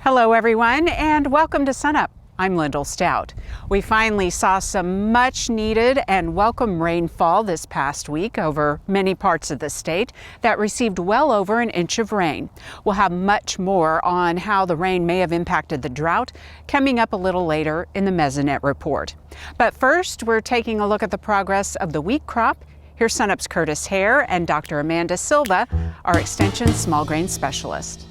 Hello everyone and welcome to SUNUP. I'm Lyndall Stout. We finally saw some much needed and welcome rainfall this past week over many parts of the state that received well over an inch of rain. We'll have much more on how the rain may have impacted the drought coming up a little later in the Mesonet report. But first, we're taking a look at the progress of the wheat crop. Here's SUNUP's Curtis Hare and Dr. Amanda Silva, our Extension small grain specialist.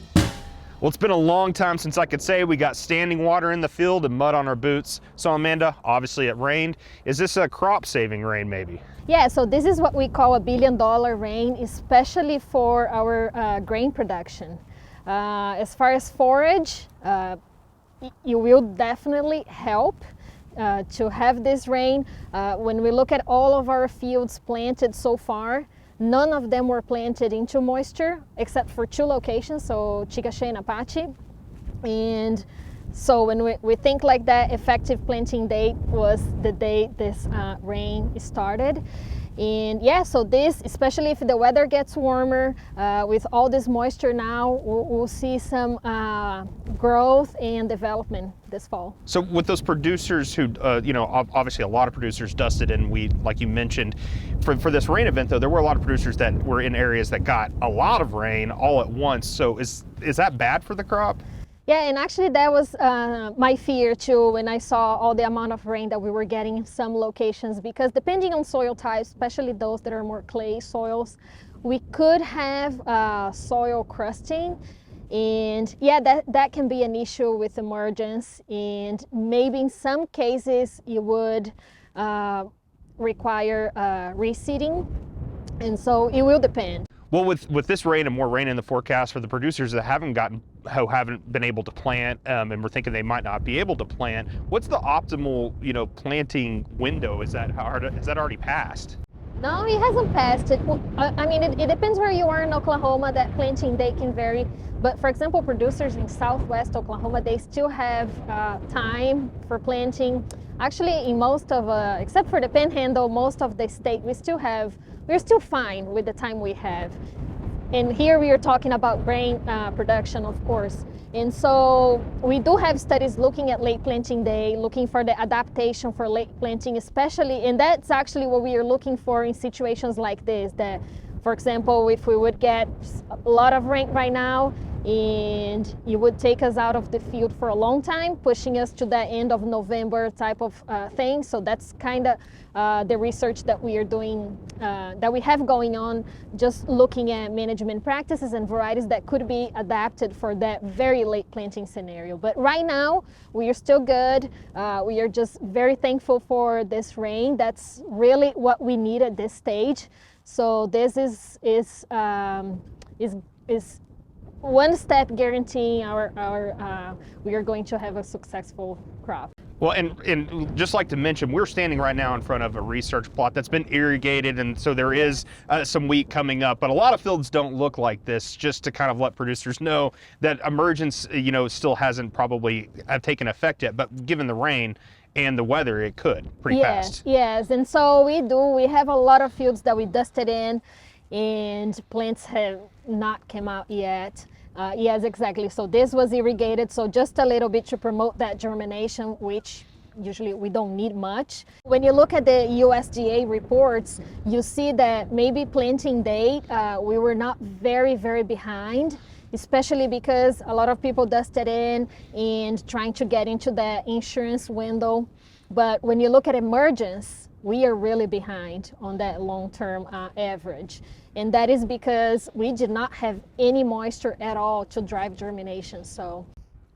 Well, it's been a long time since I could say we got standing water in the field and mud on our boots. So Amanda, obviously it rained. Is this a crop saving rain maybe? Yeah, so this is what we call a billion-dollar rain, especially for our grain production. As far as forage, it will definitely help to have this rain. When we look at all of our fields planted so far, none of them were planted into moisture except for two locations, so Chickasha and Apache. And so when we think like that, effective planting date was the day this rain started. And yeah, so this, especially if the weather gets warmer, with all this moisture now, we'll see some growth and development this fall. So with those producers who, obviously a lot of producers dusted in wheat, like you mentioned, for this rain event though, there were a lot of producers that were in areas that got a lot of rain all at once. So is that bad for the crop? Yeah, and actually that was my fear too when I saw all the amount of rain that we were getting in some locations, because depending on soil types, especially those that are more clay soils, we could have soil crusting. And yeah, that can be an issue with emergence, and maybe in some cases you would require reseeding, and so it will depend. Well, with this rain and more rain in the forecast for the producers that haven't been able to plant, and we're thinking they might not be able to plant, what's the optimal, planting window? Is that already passed? No, it hasn't passed. It depends where you are in Oklahoma. That planting date can vary. But for example, producers in Southwest Oklahoma, they still have time for planting. Actually, in most of, except for the Panhandle, most of the state, we're still fine with the time we have. And here we are talking about grain production, of course. And so we do have studies looking at late planting day, looking for the adaptation for late planting especially. And that's actually what we are looking for in situations like this. That, for example, if we would get a lot of rain right now, and it would take us out of the field for a long time, pushing us to that end of November type of thing. So that's kind of the research that we are doing, that we have going on, just looking at management practices and varieties that could be adapted for that very late planting scenario. But right now, we are still good. We are just very thankful for this rain. That's really what we need at this stage. So this is one step guaranteeing we are going to have a successful crop. Well, and just like to mention, we're standing right now in front of a research plot that's been irrigated, and so there is some wheat coming up, but a lot of fields don't look like this, just to kind of let producers know that emergence, still hasn't probably taken effect yet, but given the rain and the weather, it could pretty fast. Yes, and so we have a lot of fields that we dusted in, and plants have not come out yet. Yes, exactly. So this was irrigated, so just a little bit to promote that germination, which usually we don't need much. When you look at the USDA reports, you see that maybe planting date, we were not very, very behind, especially because a lot of people dusted in and trying to get into the insurance window. But when you look at emergence, we are really behind on that long-term average. And that is because we did not have any moisture at all to drive germination.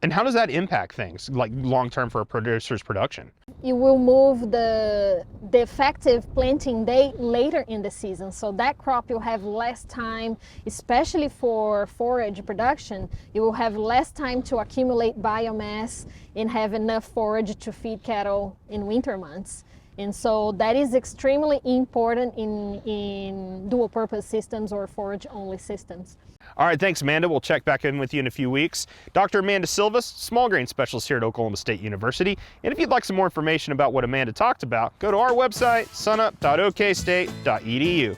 And how does that impact things, like long-term for a producer's production? It will move the effective planting date later in the season. So that crop will have less time, especially for forage production. You will have less time to accumulate biomass and have enough forage to feed cattle in winter months. And so that is extremely important in dual purpose systems or forage only systems. All right, thanks, Amanda. We'll check back in with you in a few weeks. Dr. Amanda Silva, small grain specialist here at Oklahoma State University. And if you'd like some more information about what Amanda talked about, go to our website, sunup.okstate.edu.